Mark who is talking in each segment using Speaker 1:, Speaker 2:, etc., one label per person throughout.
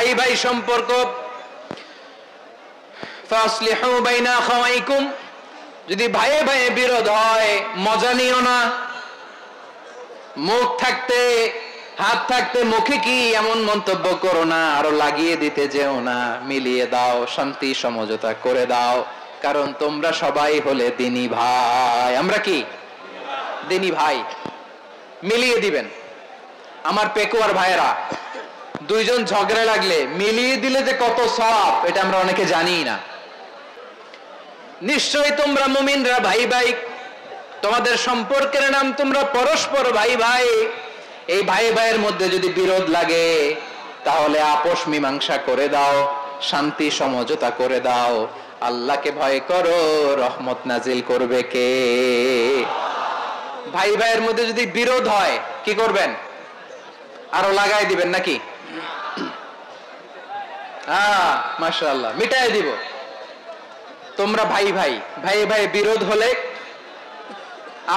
Speaker 1: ভাই ভাই সম্পর্ক, ফাসলিহু বাইনা আখাওয়াইকুম, যদি ভাইয়ে ভাইয়ে বিরোধ হয় মজা নিও না। মুখ থাকতে হাত থাকতে মুখে কি এমন মন্তব্য করো না, আরো লাগিয়ে দিতে যেও না, মিলিয়ে দাও, শান্তি সমঝোতা করে দাও, কারণ তোমরা সবাই হলে দিনী ভাই। আমরা কি দিনী ভাই? মিলিয়ে দিবেন। আমার পেকুয়ার ভাইয়েরা, দুইজন ঝগড়া লাগলে মিলিয়ে দিলে যে কত সওয়াব, এটা আমরা অনেকে জানি না। নিশ্চয়ই তোমরা মুমিনরা ভাই ভাই, তোমাদের সম্পর্কের নাম তোমরা পরস্পর ভাই ভাই। এই ভাই ভাইয়ের মধ্যে যদি বিরোধ লাগে তাহলে আপোষ মীমাংসা করে দাও, শান্তি সমঝোতা করে দাও। আল্লাহকে ভয় করো, রহমত নাজিল করবে কে? ভাই ভাইয়ের মধ্যে যদি বিরোধ হয় কি করবেন? আরো লাগাই দিবেন নাকি? মাশাআল্লাহ, মিটাই দিব। তোমরা ভাই ভাই, ভাই ভাই বিরোধ হলে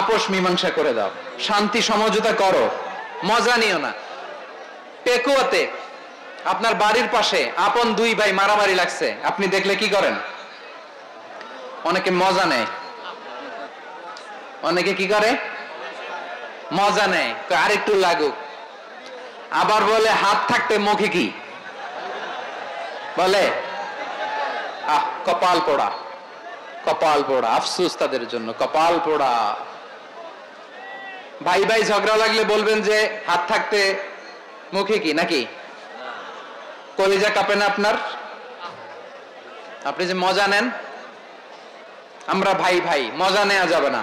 Speaker 1: আপোষ মীমাংসা করে দাও, শান্তি সমঝোতা করো, মজা নিও না। পেকুয়াতে আপনার বাড়ির পাশে আপন দুই ভাই মারামারি লাগছে, আপনি দেখলে কি করেন? অনেকে মজা নেয়। অনেকে কি করে? মজা নেয়, আরেকটু লাগুক। আবার বলে হাত থাকতে মুখে কি বলে? কপাল পোড়া, কপাল পোড়া, আফসোস তাদের জন্য, কপাল পোড়া। ভাই ভাই ঝগড়া লাগলে বলবেন যে হাত থাকতে মুখে কি, নাকি? কলিজা কাঁপে না আপনার? আপনি যে মজা নেন। আমরা ভাই ভাই, মজা নেওয়া যাবে না,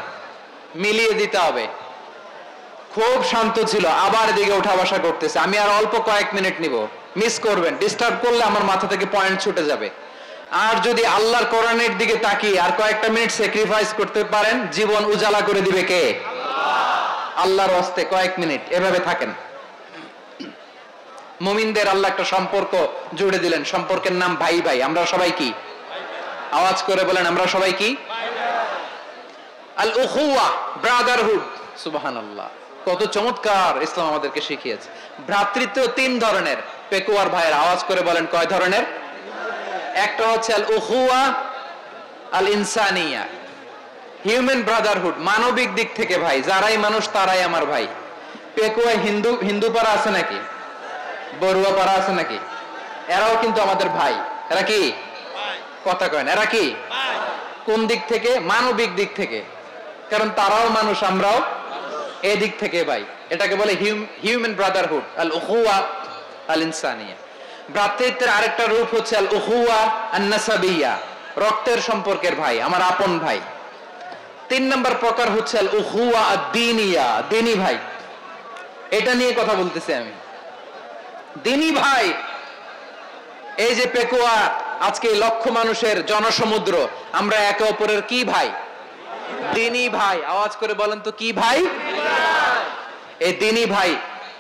Speaker 1: মিলিয়ে দিতে হবে। খুব শান্ত ছিল, আবার দিকে উঠা বসা করতেছে। আমি আর অল্প কয়েক মিনিট নিব, মিস করবেন। ডিস্টার্ব করলে আমার মাথা থেকে পয়েন্ট ছুটে যাবে। আর যদি আল্লাহর কোরআনের দিকে তাকিয়ে আর কয়েকটা মিনিট স্যাক্রিফাইস করতে পারেন, জীবন উজালা করে দিবে কে? আল্লাহর হস্তে কয়েক মিনিট এভাবে থাকেন। মুমিনদের আল্লাহ একটা সম্পর্ক জুড়ে দিলেন, সম্পর্কের নাম ভাই ভাই। আমরা সবাই কি? আওয়াজ করে বলেন, আমরা সবাই কি? আল উখুয়া, ব্রাদারহুড। সুবহানাল্লাহ, কত চমৎকার ইসলাম আমাদেরকে শিখিয়েছে। ভ্রাতৃত্ব তিন ধরনের। পেকুয়ার ভাইয়ের আওয়াজ করে বলেন, কয় ধরনের? একটা হচ্ছে আল উখুয়া আল ইনসানিয়া, হিউম্যান ব্রাদারহুড, মানবিক দিক থেকে ভাই, যারাই মানুষ তারাই আমার ভাই। পেকুয়া হিন্দু পাড়া আছে নাকি? বড়ুয়া পাড়া আছে নাকি? এরাও কিন্তু আমাদের ভাই। এরা কি? কথা কয় না, এরা কি? কোন দিক থেকে? মানবিক দিক থেকে, কারণ তারাও মানুষ, আমরাও এই দিক থেকে ভাই। এটাকে বলে হিউম্যান ব্রাদারহুড, আল উখুয়া আল ইনসানিয়া। ভ্রাতৃত্বের আরেকটা রূপ হচ্ছে আল উখুয়া আন নাসাবিয়া, রক্তের সম্পর্কের ভাই, আমার আপন ভাই। তিন নম্বর প্রকার হচ্ছে আল উখুয়া আদ-দীনিয়া, দ্বীনি ভাই। এটা নিয়ে কথা বলতেছি আমি। দ্বীনি ভাই, এই যে পেকুয়া, আজকে লক্ষ মানুষের জনসমুদ্র, আমরা একে অপরের কি ভাই? দ্বীনি ভাই। আওয়াজ করে বলেন তো, কি ভাই? এই দ্বীনি ভাই,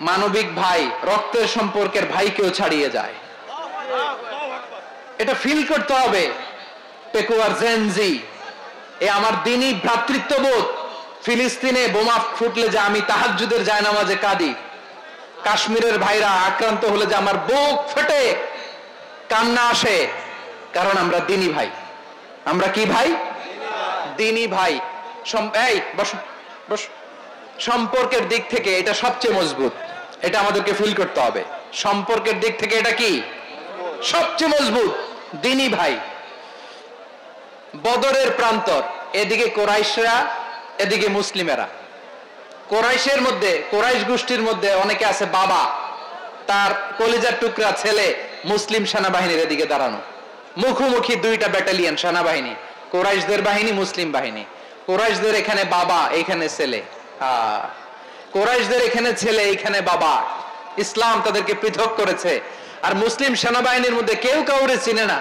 Speaker 1: মানবিক ভাই, রক্তের সম্পর্কের ভাইকেও ছাড়িয়ে যায়। এটা ফিল করতে হবে। পেকুয়ার জেনজি, এ আমার দ্বীনি ভ্রাতৃত্ববোধ। ফিলিস্তিনে বোমা ফুটলে যে আমি তাহাজ্জুদের জায়নামাজে কাঁদি, কাশ্মীরের ভাইরা আক্রান্ত হলে যে আমার বুক ফেটে কান্না আসে, কারণ আমরা দ্বীনি ভাই। আমরা কি ভাই? দ্বীনি ভাই। এই বসো বসো। সম্পর্কের দিক থেকে এটা সবচেয়ে মজবুত, এটা আমাদেরকে ফিল করতে হবে। সম্পর্কের দিক থেকে এটা কি? সবচেয়ে মজবুত, দ্বীনি ভাই। বদরের প্রান্তর, এদিকে কোরাইশরা, এদিকে মুসলিমেরা। কোরাইশের মধ্যে, কোরাইশ গোষ্ঠীর মধ্যে অনেকে আছে বাবা, তার কলিজার টুকরা ছেলে মুসলিম সেনাবাহিনীর এদিকে দাঁড়ানো, মুখোমুখি দুইটা ব্যাটালিয়ন সেনাবাহিনী, কোরাইশদের বাহিনী, মুসলিম বাহিনী। কোরাইশদের এখানে বাবা, এইখানে ছেলে। কোরাইশদের এখানে ছেলে, এইখানে বাবা। ইসলাম তাদেরকে পৃথক করেছে। আর মুসলিম সেনাবাহিনীর মধ্যে কেউ কাউরে চিনে না,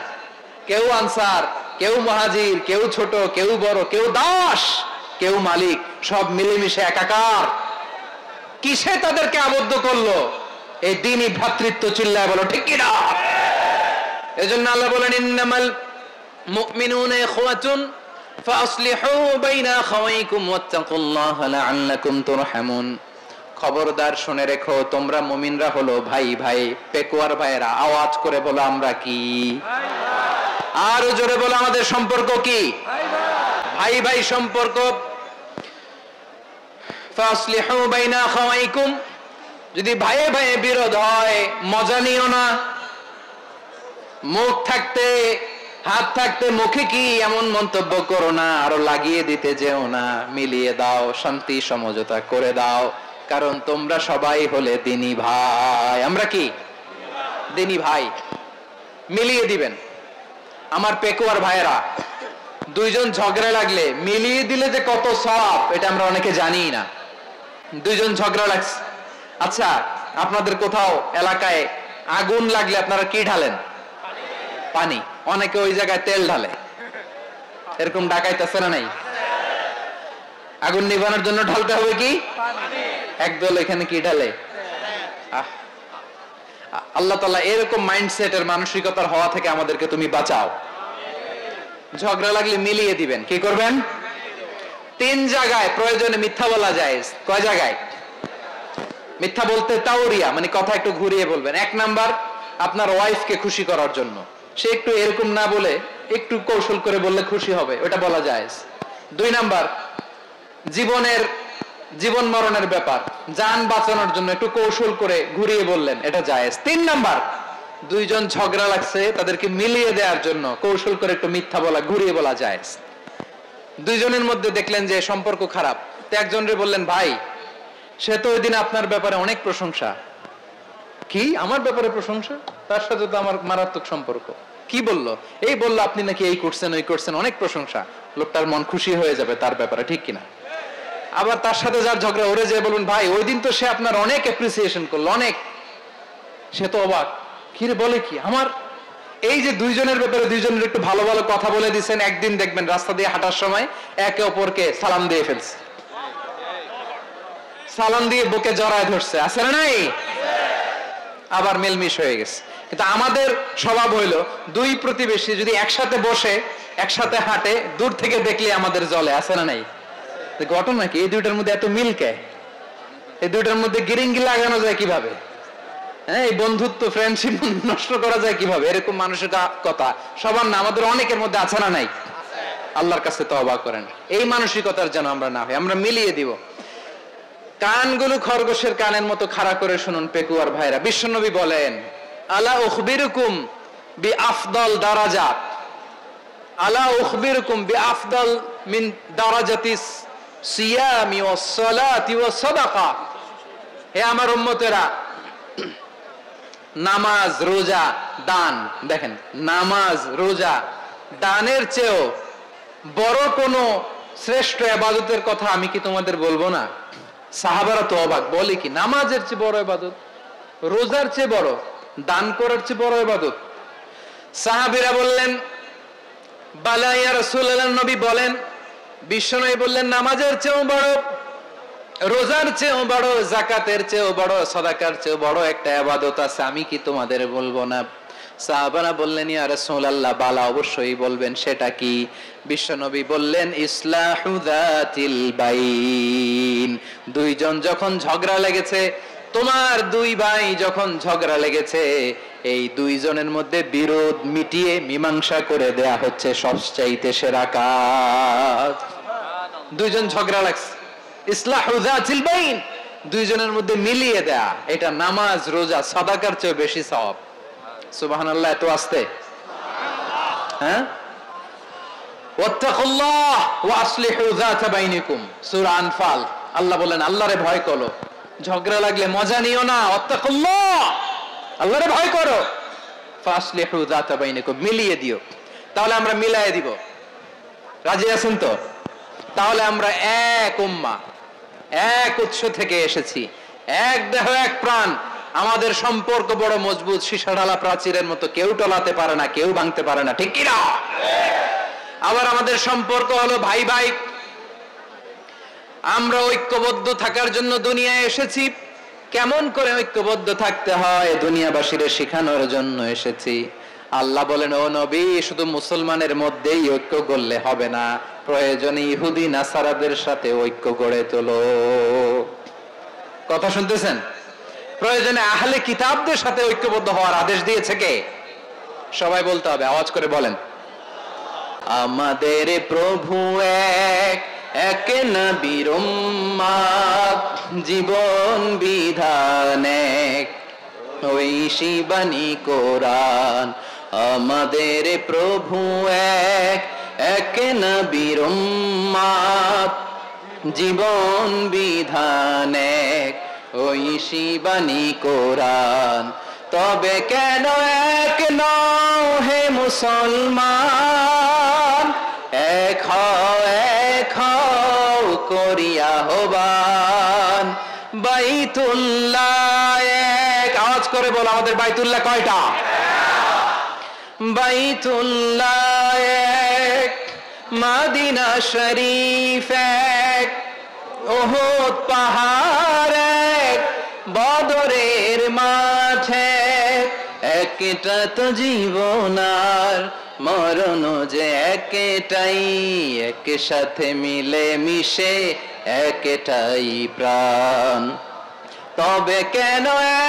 Speaker 1: কেউ আনসার, কেউ মুহাজির, কেউ ছোট, কেউ বড়, কেউ দাস, কেউ মালিক, সব মিলেমিশে একাকার। কিসে তাদেরকে আবদ্ধ করলো? এই দ্বীনি ভ্রাতৃত্ব। চিল্লায় বলো ঠিক কি না? এজন্য আল্লাহ বলেন, ইন্নামাল মুমিনুনা ইখওয়াতুন ফাসলিহু বাইনা আখাওয়াইকুম ওয়াত্তাকুল্লাহা লাআল্লাকুম তুরহামুন। খবরদার শুনে রেখো, তোমরা মুমিনরা হলো ভাই ভাই। পেকুয়ার ভাইয়েরা আওয়াজ করে বলো আমরা কি? আরো জোরে বলো আমাদের সম্পর্ক কি? ভাই ভাই সম্পর্ক। ফাসলিহু বাইনা আখাওয়াইকুম, যদি ভাইয়ে ভাইয়ে বিরোধ হয় মজা নিও না। মুখ থাকতে হাত থাকতে মুখে কি এমন মন্তব্য করো না, আরো লাগিয়ে দিতে যেও না। মিলিয়ে দাও, শান্তি সমঝোতা করে দাও, কারণ তোমরা সবাই হলে দিনী ভাই। আমরা কি দিনী ভাই? মিলিয়ে দিবেন। আমার পেকুয়ার ভাইয়েরা, দুইজন ঝগড়া লাগলে মিলিয়ে দিলে যে কত সওয়াব এটা আমরা অনেকে জানি না। দুইজন ঝগড়া লাগছে, আচ্ছা আপনাদের কোথাও এলাকায় আগুন লাগলে আপনারা কি ঢালেন? পানি। অনেকে ওই জায়গায় তেল ঢালে, এরকম ডাকাইতেছে না নাই? আগুন নিভানোর জন্য ঢালতে হবে কি? একদল এখানে কি ঢালে? আল্লাহ তাআলা এরকম মাইন্ডসেটের মানসিকতার হওয়া থেকে আমাদেরকে তুমি বাঁচাও। ঝগড়া লাগলে মিলিয়ে দিবেন। কি করবেন? 3 জায়গায় প্রয়োজনে মিথ্যা বলা যায়। কয় জায়গায় মিথ্যা বলতে? তাওরিয়া, মানে কথা একটু ঘুরিয়ে বলবেন। 1 নাম্বার, আপনার ওয়াইফকে খুশি করার জন্য, সে একটু এরকম না বলে একটু কৌশল করে বললে খুশি হবে, ওটা বলা যায়। 2 নাম্বার, জীবন মরণের ব্যাপার, জান বাঁচানোর জন্য একটু কৌশল করে ঘুরিয়ে বললেন, এটা জায়েজ। 3 নাম্বার, দুইজন ঝগড়া লাগছে তাদেরকে মিলিয়ে দেওয়ার জন্য কৌশল করে একটু মিথ্যা বলা, ঘুরিয়ে বলা জায়েজ। দুইজনের মধ্যে দেখলেন যে সম্পর্ক খারাপ, তো একজনরে বললেন ভাই সে তো ওই দিন আপনার ব্যাপারে অনেক প্রশংসা। কি আমার ব্যাপারে প্রশংসা? তার সাথে তো আমার মারাত্মক সম্পর্ক। কি বললো? এই বললো আপনি নাকি এই করছেন ওই করছেন, অনেক প্রশংসা। লোকটার মন খুশি হয়ে যাবে তার ব্যাপারে, ঠিক কিনা? আবার তার সাথে যার ঝগড়া ওরে যে বলুন ভাই ওই দিন তো সে আপনার অনেক অ্যাপ্রিসিয়েশন করলো, অনেক। সে তো অবাক, কি রে বলে কি? আমার এই যে দুইজনের ব্যাপারে দুইজনের একটু ভালো ভালো কথা বলে দিচ্ছেন, একদিন দেখবেন রাস্তা দিয়ে হাঁটার সময় একে অপরকে সালাম দিয়ে ফেলছে, সালাম দিয়ে বুকে জড়ায় ধরছে, আছে না নাই? আবার মিলমিশ হয়ে গেছে। কিন্তু আমাদের স্বভাব হইলো দুই প্রতিবেশী যদি একসাথে বসে একসাথে হাঁটে, দূর থেকে দেখলে আমাদের জলে, আছে না নাই? ঘটনা কি? এই দুইটার মধ্যে এত মিল কে? এই দুইটার মধ্যে গিরিঙ্গি লাগানো যায় কিভাবে? হ্যাঁ, এই বন্ধুত্ব ফ্রেন্ডশিপ নষ্ট করা যায় কিভাবে? এরকম মানুষের কথা সবার না, আমাদের অনেকের মধ্যে আছে না নাই? আল্লাহর কাছে তওবা করেন এই মানসিকতার যেন আমরা না হই, আমরা মিলিয়ে দিব। কানগুলো খরগোশের কানের মতো খাড়া করে শুনুন পেকুয়ার ভাইরা। বিশ্বনবী বলেন আলা উখবিরুকুম বিআফদাল দারাজাত, আলা উখবিরুকুম বিআফদাল মিন দারাজাতিস সিয়ামি ওয়াস সালাতি ওয়াস সাদাকা। হে আমার উম্মতেরা, নামাজ রোজা দান, দেখেন নামাজ রোজা দানের চেয়েও বড় কোন শ্রেষ্ঠ ইবাদতের কথা আমি কি তোমাদের বলবো না? সাহাবারা তো অবাক, বলে কি নামাজের চেয়ে বড় ইবাদত, রোজার চেয়ে বড়, দান করার চেয়ে বড় ইবাদত? সাহাবীরা বললেন বালা ইয়া রাসূলুল্লাহ। নবী বলেন, বিশ্বনবী বললেন নামাজের চেয়েও বড়, রোজার চেয়েও বড়, যাকাতের চেয়েও বড়, সাদাকার চেয়েও বড় একটা ইবাদত আছে, আমি কি তোমাদের বলবো না? সাহাবারা বললেন ইয়া রাসূলুল্লাহ বালা, অবশ্যই বলবেন, সেটা কি? বিশ্বনবী বললেন ইসলাহু যাতিল বাইন। দুইজন যখন ঝগড়া লেগেছে, তোমার দুই ভাই যখন ঝগড়া লেগেছে, এই দুইজনের মধ্যে বিরোধ মিটিয়ে মীমাংসা করে দেয়া হচ্ছে সবচাইতে সেরা কাজ। দুইজন ঝগড়া লাগছে, ইসলাহু যাতিল বাইন, দুইজনের মধ্যে মিলিয়ে দেয়া, এটা নামাজ রোজা সাদাকার চেয়ে বেশি সওয়াব। সুবহানাল্লাহ, এত আস্তে? হ্যাঁ, ওয়াত্তাকুল্লাহ ওয়া আসলিহু যাতা বাইনিকুম, সূরা আনফাল। আল্লাহ বলেন আল্লাহরে ভয় করো, ঝগড়া লাগলে মজা নিও না। ওয়াত্তাকুল্লাহ, আল্লাহরে ভয় করো, ফাসলিহু যাতা বাইনিকুম, মিলিয়ে দিও। তাহলে আমরা মিলায়ে দিব, রাজি আছেন তো? তাহলে আমরা এক উম্মাহ, এক উৎস থেকে এসেছি, এক দেহ এক প্রাণ, আমাদের সম্পর্ক বড় মজবুত, সীসা ঢালা প্রাচীরের মতো, কেউ টলাতে পারে না, কেউ ভাঙতে পারে না, ঠিক কি না? আবার আমাদের সম্পর্ক হলো ভাই ভাই, আমরা ঐক্যবদ্ধ থাকার জন্য দুনিয়ায় এসেছি। কেমন করে ঐক্যবদ্ধ থাকতে হয় দুনিয়াবাসীর শেখানোর জন্য এসেছি। আল্লাহ বলেন ও নবী, শুধু মুসলমানের মধ্যেই ঐক্য গড়লে হবে না, প্রয়োজনে ইহুদি নাসারাদের সাথে ঐক্য গড়ে তোলো। কথা শুনতেছেন? প্রয়োজনে আহলে কিতাবদের সাথে ঐক্যবদ্ধ হওয়ার আদেশ দিয়েছে কে? সবাই বলতে হবে, আওয়াজ করে বলেন। আমাদের প্রভু এক, এক নবীর উম্মত, জীবন বিধান এক, ওই শিবানী কোরআন। আমাদের প্রভু এক, এক নবীর উম্মত, জীবন বিধান এক, ওই শিবানী কোরআন। তবে কেন এক নও হে মুসলমান, এক হও করিয়া আহ্বান। বাইতুল্লাহ এক, আওয়াজ করে বলো, আমাদের বাইতুল্লাহ কয়টা? বাইতুল্লাহ এক, মদিনা শরীফ এক, উহুদ পাহাড় এক, বদরের মাঠে একটা তো জীবন আর মরণ যে একটাই, এক সাথে মিলে মিশে একটাই প্রাণ। তবে কেন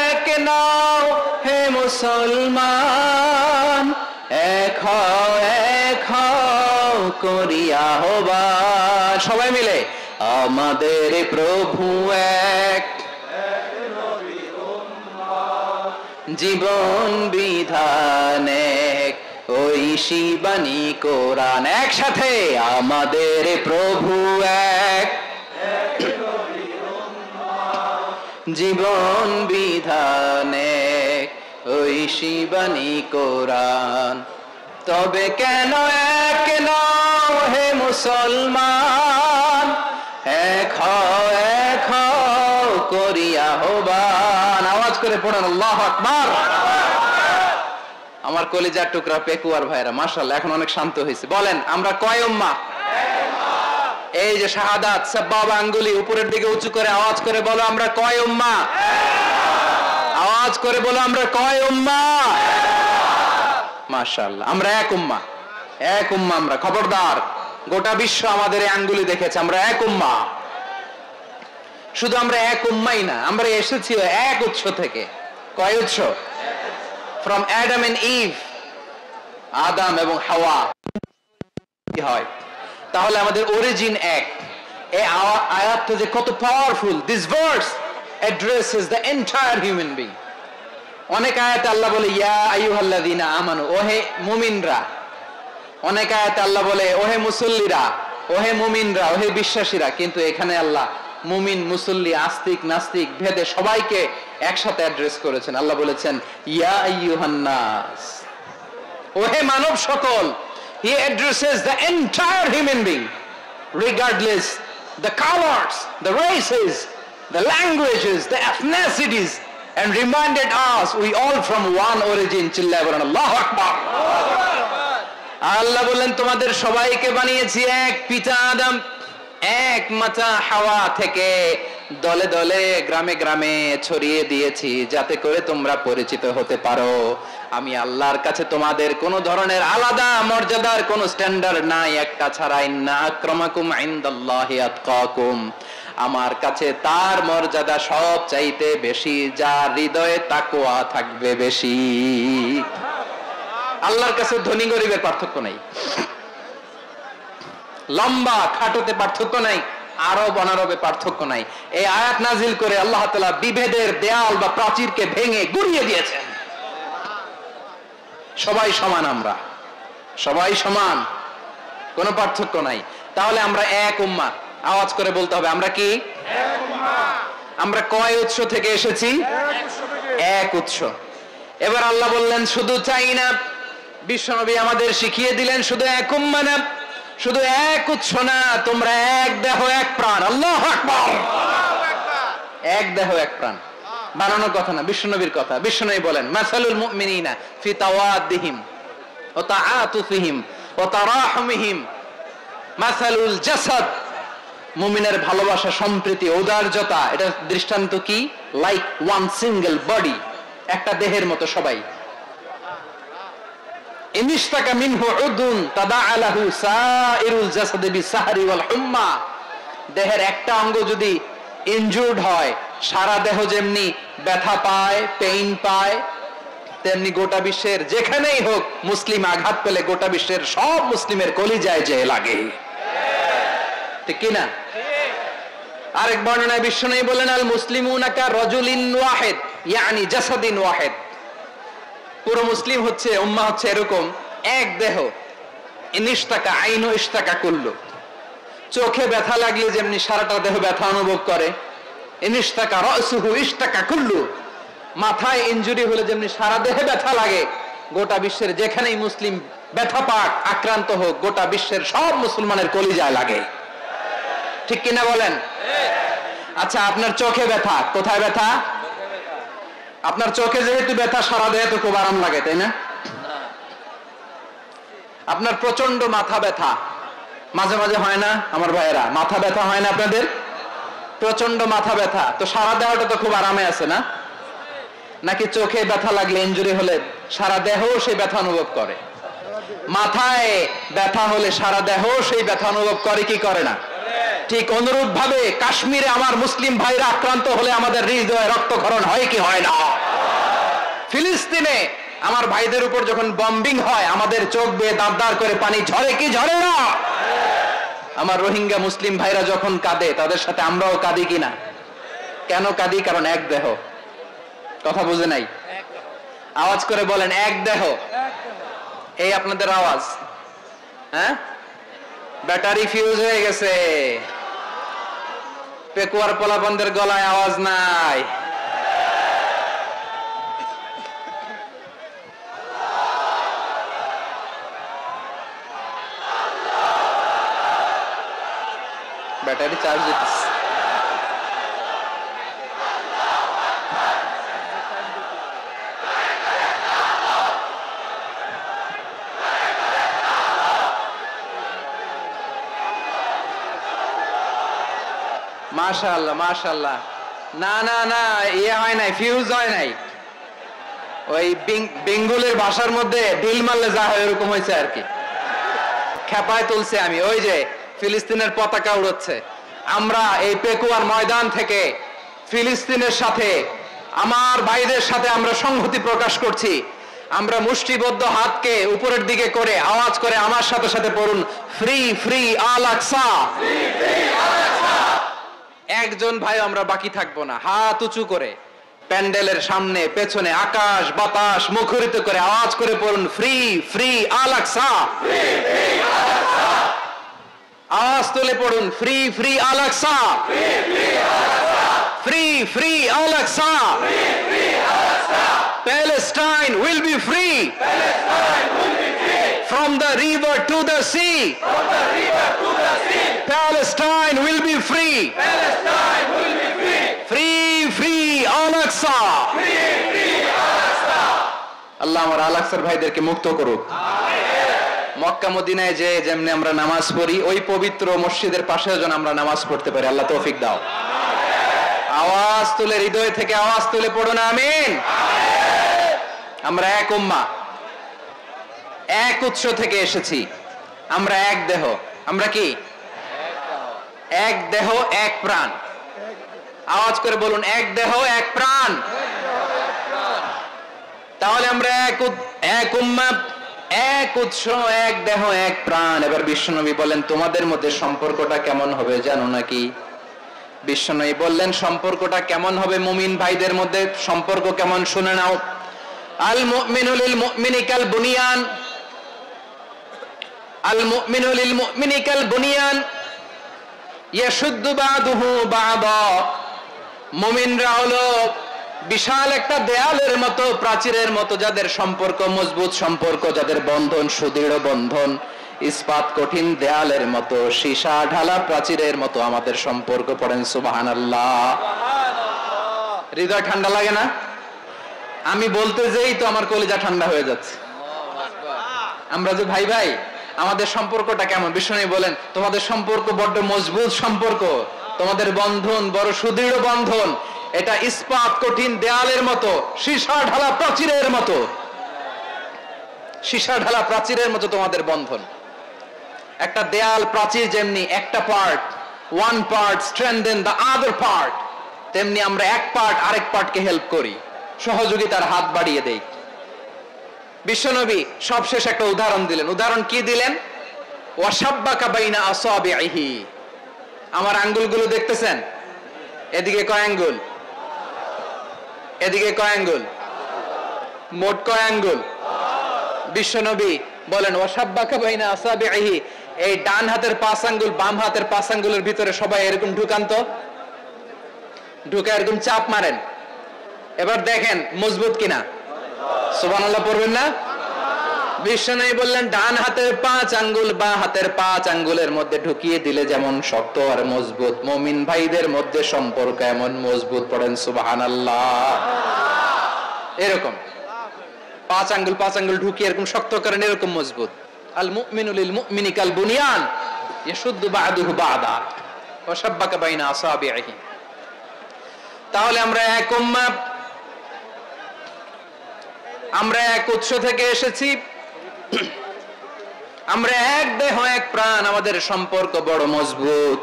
Speaker 1: এক নও হে মুসলমান, এক হও করিয়া আহ্বান। সবাই মিলে, আমাদের প্রভু এক, জীবন বিধান এক, ওই শিবানী কোরআন। একসাথে, আমাদের প্রভু এক, জীবন বিধান এক, ওই শিবানী কোরআন। তবে কেন এক নও হে মুসলমান, এক হও করিয়া আহ্বান। আওয়াজ করে পড়েন আল্লাহু আকবার। আমার কলিজার টুকরা পেকুয়ার ভাইরা মাশাআল্লাহ এখন অনেক শান্ত হয়েছে। বলেন, আমরা কয় উম্মাহ? এই যে শাহাদাত, সাব্বাবা আঙ্গুলি উপরের দিকে উঁচু করে আওয়াজ করে বলো, আমরা কয় উম্মাহ? আওয়াজ করে বলো, আমরা কয় উম্মাহ? মাশাআল্লাহ, আমরা এক উম্মাহ, এক উম্মাহ। আমরা খবরদার, গোটা বিশ্ব আমাদের এই আঙ্গুলি দেখেছে, আমরা এক উম্মাহ। শুধু আমরা এক উম্মাই না, আমরা এসেছি এক উৎস থেকে। কয় উৎস? ফ্রম অ্যাডাম এন্ড ইভ, আদম এবং হাওয়া হয়। তাহলে আমাদের অরিজিন এক। এই আয়াতটা যে কত powerful! This verse addresses the entire human being. অনেক আয়াতে আল্লাহ বলে ইয়া আইয়ুহাল্লাযীনা আমানু, ওহে মুমিনরা। অনেক আয়াতে আল্লাহ বলে ওহে মুসল্লিরা, ওহে মুমিনরা, ওহে বিশ্বাসীরা। কিন্তু এখানে আল্লাহ মুমিন, মুসল্লি, আস্তিক, নাস্তিক ভেদে সবাইকে একসাথে অ্যাড্রেস করেছেন। আল্লাহ বলেছেন ইয়া আইয়ুহান নাস, ওহে মানব সকল। He addresses the entire human being, regardless the colors, the races, the languages, the ethnicities, and reminded us we all from one origin. Chillahi bolen Allahu Akbar. আল্লাহ বলেন তোমাদের সবাইকে বানিয়েছি এক পিতা আদম, এক মাতা হাওয়া থেকে, দলে দলে গ্রামে গ্রামে ছড়িয়ে দিয়েছি যাতে করে তোমরা পরিচিত হতে পারো। আমি আল্লাহর কাছে তোমাদের কোনো ধরনের আলাদা মর্যাদার কোনো স্ট্যান্ডার্ড নাই একটা ছাড়া। ইন্না আক্রামাকুম ইনদাল্লাহি আতকাকুম, আমার কাছে তার মর্যাদা সব চাইতে বেশি যার হৃদয়ে তাকওয়া থাকবে বেশি। আল্লাহর কাছে ধনী গরিবের পার্থক্য নাই, লম্বা খাটোতে পার্থক্য নাই, আরব অনারবে পার্থক্য নাই। এই আয়াত নাজিল করে আল্লাহ তাআলা বিভেদের দেয়াল বা প্রাচীরকে ভেঙে গুড়িয়ে দিয়েছেন। সবাই সমান, আমরা সবাই সমান, কোনো পার্থক্য নাই। তাহলে আমরা এক উম্মাহ। আওয়াজ করে বলতে হবে, আমরা কি এক উম্মাহ? আমরা কয় উৎস থেকে এসেছি? এক উৎস। এবার আল্লাহ বললেন শুধু চাই না, বিশ্বনবী আমাদের শিখিয়ে দিলেন শুধু এক উম্মাহ না, শুধু এক উৎস না, তোমরা এক দেহ এক প্রাণ। আল্লাহু আকবার। এক দেহ এক প্রাণ বানানোর কথা না, বিশ্বনবীর কথা। বিশ্বনবী বলেন মাসালুল মুমিনিনা ফি তাওয়াদ্দিহিম ওয়া তাআতুফিহিম ওয়া তারাহুমিহিম মাসালুল জাসাদ। মুমিনের ভালোবাসা, সম্প্রীতি, ঔদার্যতা, এটা দৃষ্টান্ত কি? লাইক ওয়ান সিঙ্গেল বডি, একটা দেহের মতো সবাই। ইনিশতাকা মিনহু উদুন তাদাআলাহু সাইরুল জাসাদি বিসাহরি ওয়াল হুম্মা। দেহের একটা অঙ্গ যদি ইনজুরড হয়, সারা দেহ যেমনি ব্যথা পায়, পেইন পায়, তেমনি গোটা বিশ্বের যেখানেই হোক মুসলিম আঘাত পেলে গোটা বিশ্বের সব মুসলিমের কলিজায় যে লাগে, ঠিক কিনা? আরেক বর্ণনায় বিশ্বনবী বলেন, আল মুসলিমুনা কা রাজুলিন ওয়াহিদ ইয়ানি জাসাদিন ওয়াহিদ। পুরো মুসলিম হচ্ছে, উম্মাহ হচ্ছে এরকম এক দেহ। ইনিশতাকা আইনু ইশতাকা কুল্লু। চোখে ব্যথা লাগলে যেমনি সারাটা দেহ ব্যথা অনুভব করে, ইনিশতাকা রাসুহু ইশতাকা কুল্লু। মাথায় ইনজুরি হলে যেমনি সারা দেহে ব্যথা লাগে, গোটা বিশ্বের যেখানেই মুসলিম ব্যথা পাক, আক্রান্ত হোক, গোটা বিশ্বের সব মুসলমানের কলিজায় লাগে, ঠিক কিনা বলেন? আচ্ছা, আপনার চোখে ব্যথা, কোথায় ব্যথা? আপনার চোখে যেহেতু ব্যথা, সারা দেহে তো খুব আরাম লাগে, তাই না? আপনার প্রচন্ড মাথা ব্যথা মাঝে মাঝে হয় না আমার ভাইয়েরা? মাথা ব্যথা হয় না আপনাদের? প্রচন্ড মাথা ব্যথা, তো সারা দেহটা তো খুব আরামে আছে না? নাকি চোখে ব্যথা লাগলে, ইনজুরি হলে সারা দেহ সেই ব্যথা অনুভব করে? মাথায় ব্যথা হলে সারা দেহ সেই ব্যথা অনুভব করে কি করে না? ঠিক অনুরূপ ভাবে কাশ্মীরে আমার মুসলিম ভাইরা আক্রান্ত হলে আমাদের হৃদয়ে রক্তক্ষরণ হয় কি হয় না? ফিলিস্তিনে আমার ভাইদের উপর যখন বম্বিং হয়, আমাদের চোখ বেয়ে দাঁত দাঁড় করে পানি ঝরে কি ঝরে না? আমার রোহিঙ্গা মুসলিম ভাইরা যখন কাঁদে, তাদের সাথে আমরাও কাঁদি কিনা? কেন কাঁদি? কারণ এক দেহ। কথা বুঝে নাই? আওয়াজ করে বলেন, এক দেহ। এই আপনাদের আওয়াজ, হ্যাঁ? ব্যাটারি ফিউজ হয়ে গেছে, পেকুয়ার পোলাপনদের গলায় আওয়াজ নাই। ব্যাটারি চার্জ দিতেছে। মাশাআল্লাহ মাশাআল্লাহ। না না না, ইয়ে হয় নাই, ফিউজ হয় নাই। ওই বেঙ্গলের ভাষার মধ্যে ঢিল মারলে যা হয় এরকম হয়েছে আর কি। খেপায় তুলছে আমি। ওই যে ফিলিস্তিনের পতাকা উড়ছে, আমরা এই পেকুয়ার ময়দান থেকে ফিলিস্তিনের সাথে, আমার ভাইদের সাথে আমরা সংহতি প্রকাশ করছি। আমরা মুষ্টিবদ্ধ হাতকে উপরের দিকে করে আওয়াজ করে আমার সাথে সাথে পড়ুন, ফ্রি ফ্রি আল আকসা। একজন ভাই আমরা বাকি থাকবো না। হাত উঁচু করে প্যান্ডেলের সামনে পেছনে আকাশ বাতাস মুখরিত করে আওয়াজ করে পড়ুন, ফ্রি ফ্রি আল আকসা। আওয়াজ তুলে পড়ুন, free free Al Aqsa, free free Al Aqsa. Palestine will be free from the river to the sea. Palestine will be free. Free free Al-Aqsa. আল্লাহ আমার আল-আকসার ভাইদেরকে মুক্ত করুক। মক্কা মদিনায় যে যেমনি আমরা নামাজ পড়ি, ওই পবিত্র মসজিদের পাশে যেন আমরা নামাজ পড়তে পারি, আল্লাহ তৌফিক দাও। আওয়াজ তুলে, হৃদয় থেকে আওয়াজ তুলে পড়ুন আমিন। আমরা এক উম্মাহ, এক উৎস থেকে এসেছি, আমরা এক দেহ। আমরা কি? এক দেহ এক প্রাণ। আওয়াজ করে বলুন, এক দেহ এক প্রাণ। তাহলে আমরা এক উম্মাহ, এক উৎস, এক দেহ এক প্রাণ। এবার বিশ্বনবী বলেন, তোমাদের মধ্যে সম্পর্কটা কেমন হবে জানো নাকি? বিশ্বনবী বললেন, সম্পর্কটা কেমন হবে মুমিন ভাইদের মধ্যে? সম্পর্ক কেমন শুনে নাও। আল মুমিনু লিল মুমিনি কাল বুনিয়ান, আল মুমিনু লিল মুমিনি কাল বুনিয়ান ইয়াশুদ্দু বাদুহু বাদা। মুমিনরা হলো বিশাল একটা দেয়ালের মতো, প্রাচীরের মতো, যাদের সম্পর্ক মজবুত সম্পর্ক, যাদের বন্ধন সুদৃঢ় বন্ধন, ইস্পাত কঠিন দেয়ালের মতো, সীসা ঢালা প্রাচীরের মতো আমাদের সম্পর্ক। পড়েন সুবহানাল্লাহ। হৃদয় ঠান্ডা লাগে না? আমি বলতে যেই তো আমার কলিজা ঠান্ডা হয়ে যাচ্ছে। আমরা যে ভাই ভাই, আমাদের সম্পর্কটা কেমন? বিষ্ণু বলেন, তোমাদের সম্পর্ক বড্ড মজবুত সম্পর্ক, তোমাদের বন্ধন বড় সুদৃঢ় বন্ধন, এটা ইস্পাত কঠিন দেয়ালের মতো, সীসা ঢালা প্রাচীরের মতো, সীসা ঢালা প্রাচীরের মতো তোমাদের বন্ধন। একটা দেয়াল প্রাচীর যেমনি একটা part, one part strengthen the other part, তেমনি আমরা এক পার্ট আরেক পার্টকে হেল্প করি, সহযোগিতার হাত বাড়িয়ে দেই। বিশ্বনবী সবশেষ একটা উদাহরণ দিলেন। উদাহরণ কি দিলেন? ওয়াসাব্বাকা বাইনা আসাবিহি। আমার আঙ্গুলগুলো দেখতেছেন? এদিকে কয় আঙ্গুল? এদিকে কয় আঙ্গুল? মোট কয় আঙ্গুল? বিশ্বনবী বলেন ওয়াসাব্বাকা বাইনা আসাবিহি, এই ডান হাতের 5 আঙ্গুল বাম হাতের 5 আঙ্গুলের ভিতরে সবাই এরকম ঢুকান তো, ঢুকে এরকম চাপ মারেন। এবার দেখেন মজবুত কিনা। সুবহানাল্লাহ পড়বেন না? বিশ্বনবী বললেন ডান হাতের 5 আঙ্গুল বাম হাতের 5 আঙ্গুলের মধ্যে ঢুকিয়ে দিলে যেমন শক্ত আর মজবুত, মুমিন ভাইদের মধ্যে সম্পর্ক এমন মজবুত। পড়েন সুবহানাল্লাহ। এরকম 5 আঙ্গুল ঢুকিয়ে এরকম শক্ত করেন, এরকম মজবুত। আল মুমিনু লিল মুমিনি কাল বুনিয়ান ইয়াশুদ্দু বা'দুহু বা'দা ওয়া শাব্বাকা বাইনা আসাবিহি। তাহলে আমরা এক উম্মাহ, আমরা এক উৎস থেকে এসেছি, আমরা এক দেহ এক প্রাণ, আমাদের সম্পর্ক বড় মজবুত।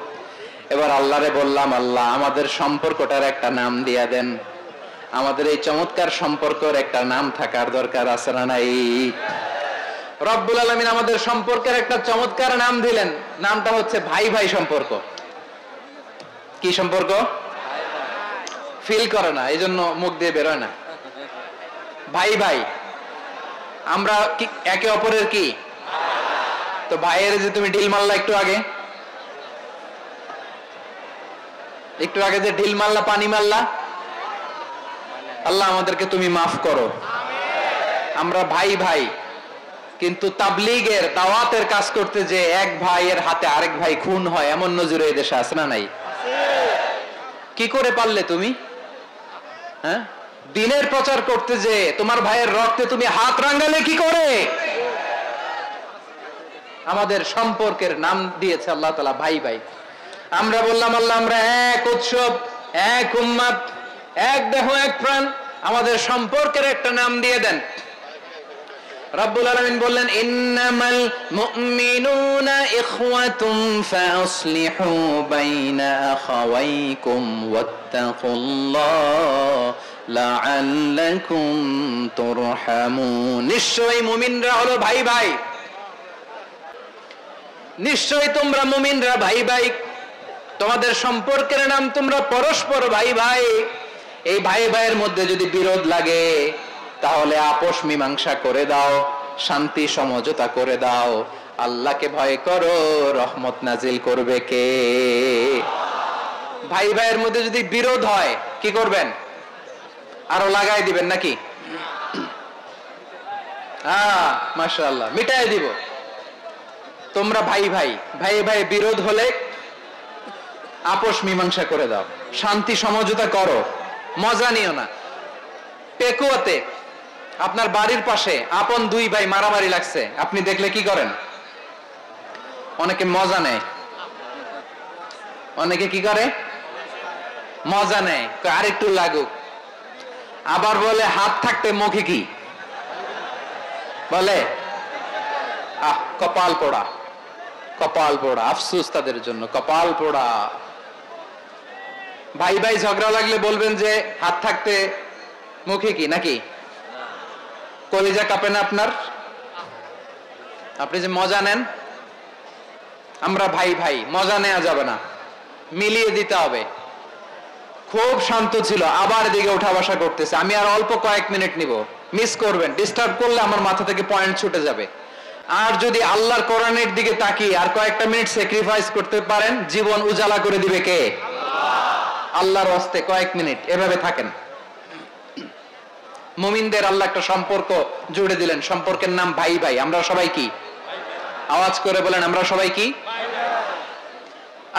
Speaker 1: এবার আল্লাহরে বললাম, আল্লাহ আমাদের সম্পর্কটার একটা নাম দিয়া দেন। আমাদের এই চমৎকার সম্পর্কের একটা নাম থাকার দরকার আছে না নাই? রব্বুল আলামিন আমাদের সম্পর্কের একটা চমৎকার নাম দিলেন। নামটা হচ্ছে ভাই ভাই সম্পর্ক। কি সম্পর্ক? ফিল করে না, এই জন্য মুখ দিয়ে বেরোয় না। ভাই ভাই, আমরা একে অপরের কি? তো ভাইয়ের যে তুমি ঢিল মারলা একটু আগে যে ঢিল মারলা, পানি মারলা, আল্লাহ আমাদেরকে তুমি মাফ করো। আমরা ভাই ভাই, কিন্তু তাবলীগের দাওয়াতের কাজ করতে যে এক ভাইয়ের হাতে আরেক ভাই খুন হয়, এমন নজির এই দেশে আছে না নাই? কি করে পারলে তুমি? হ্যাঁ, দিনের প্রচার করতে যে তোমার ভাইয়ের রক্তে তুমি হাত রাঙালে কি করে? আমাদের সম্পর্কের নাম দিয়েছে আল্লাহ তাআলা ভাই ভাই। আমরা বললাম আল্লাহ আমরা এক উৎসব, এক উম্মাত, এক দেহ এক প্রাণ, আমাদের সম্পর্কের একটা নাম দিয়ে দেন। রব্বুল আলামিন বললেন ইন্নামাল মুমিনুনা ইখওয়াতুন ফাসলিহু বাইনা আখাওয়াইকুম ওয়াত্তাকুল্লাহ লাআল্লাকুম তুরহামুন। নিশ্চয়ই মুমিনরা হলো ভাই ভাই, নিশ্চয়ই তোমরা মুমিনরা ভাই ভাই, তোমাদের সম্পর্কের নাম তোমরা পরস্পর ভাই ভাই। এই ভাই ভাইয়ের মধ্যে যদি বিরোধ লাগে তাহলে আপোষ মীমাংসা করে দাও, শান্তি সমঝোতা করে দাও। আল্লাহকে ভয় করো, রহমত নাজিল করবে কে? ভাই ভাইয়ের মধ্যে যদি বিরোধ হয় কি করবেন? আরো লাগাই দিবেন নাকি? মাশাআল্লাহ, মিটাই দিব। তোমরা ভাই ভাই, ভাই ভাই বিরোধ হলে আপোষ মীমাংসা করে দাও, শান্তি সমঝোতা করো, মজা নিও না। পেকুয়াতে আপনার বাড়ির পাশে আপন দুই ভাই মারামারি লাগছে, আপনি দেখলে কি করেন? অনেকে মজা নেয়। অনেকে কি করে? মজা নেয়, আরেকটু লাগুক। আবার বলে হাত থাকতে মুখে কি বলে? কপাল পোড়া, কপাল পোড়া। আফসোস তাদের জন্য, কপাল পোড়া। ভাই ভাই ঝগড়া লাগলে বলবেন যে হাত থাকতে মুখে কি, নাকি? কলিজা কাঁপে না আপনার? আপনি যে মজা নেন। আমরা ভাই ভাই, মজা নেওয়া যাবে না, মিলিয়ে দিতে হবে। খুব শান্ত ছিল, আবার দিকে উঠা বসা করতেছে। আমি আর অল্প কয়েক মিনিট নিব, মিস করবেন। ডিস্টার্ব করলে আমার মাথা থেকে পয়েন্ট ছুটে যাবে। আর যদি আল্লাহর কোরআনের দিকে তাকিয়ে আর কয়েকটা মিনিট স্যাক্রিফাইস করতে পারেন, জীবন উজালা করে দিবে কে? আল্লাহর ওয়াস্তে কয়েক মিনিট এভাবে থাকেন। মুমিনদের আল্লাহ একটা সম্পর্ক জুড়ে দিলেন, সম্পর্কের নাম ভাই ভাই। আমরা সবাই কি? আওয়াজ করে বলেন, আমরা সবাই কি?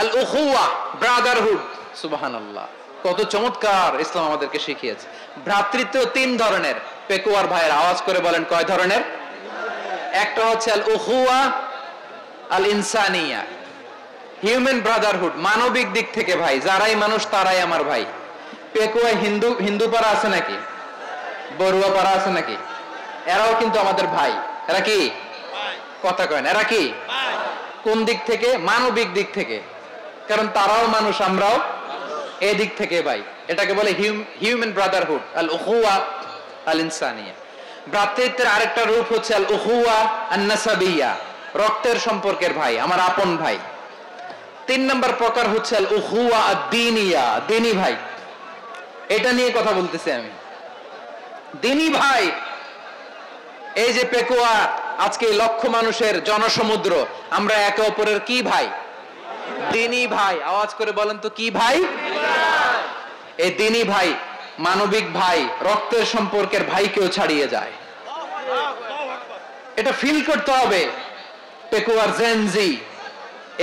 Speaker 1: আল উখুওয়া, ব্রাদারহুড। সুবহানাল্লাহ, কত চমৎকার ইসলাম আমাদেরকে শিখিয়েছে। ভ্রাতৃত্ব 3 ধরনের। পেকুয়ার ভাইয়ের আওয়াজ করে বলেন কয় ধরনের? একটা হচ্ছে আল উখুওয়া আল ইনসানিয়া, হিউম্যান ব্রাদারহুড, মানবিক দিক থেকে ভাই, যারাই মানুষ তারাই আমার ভাই। পেকুয়া হিন্দু পাড়া আছে নাকি? বড়ুয়া পাড়া আছে নাকি? এরাও কিন্তু আমাদের ভাই। এরা কি? কথা কয় না, এরা কি? কোন দিক থেকে? মানবিক দিক থেকে। কারণ তারাও মানুষ, আমরাও এদিক থেকে ভাই, এটাকে বলে হিউম্যান ব্রাদারহুড, আল উখুয়া আল ইনসানিয়া। ভ্রাতৃত্বের আরেকটা রূপ হচ্ছে আল উখুয়া আন নাসাবিয়া, রক্তের সম্পর্কের ভাই, আমার আপন ভাই। 3 নম্বর প্রকার হচ্ছে আল উখুয়া আদ-দীনিয়া, দ্বীনি ভাই। এটা নিয়ে কথা বলতেছি আমি। দ্বীনি ভাই, এই যে পেকুয়া, আজকে লক্ষ মানুষের জনসমুদ্র, আমরা একে অপরের কি ভাই? দ্বীনি ভাই। আওয়াজ করে বলেন তো কি ভাই? এই দ্বীনি ভাই, মানবিক ভাই, রক্তের সম্পর্কের ভাইকেও ছাড়িয়ে যায়। এটা ফিল করতে হবে পেকুয়ার জেনজি।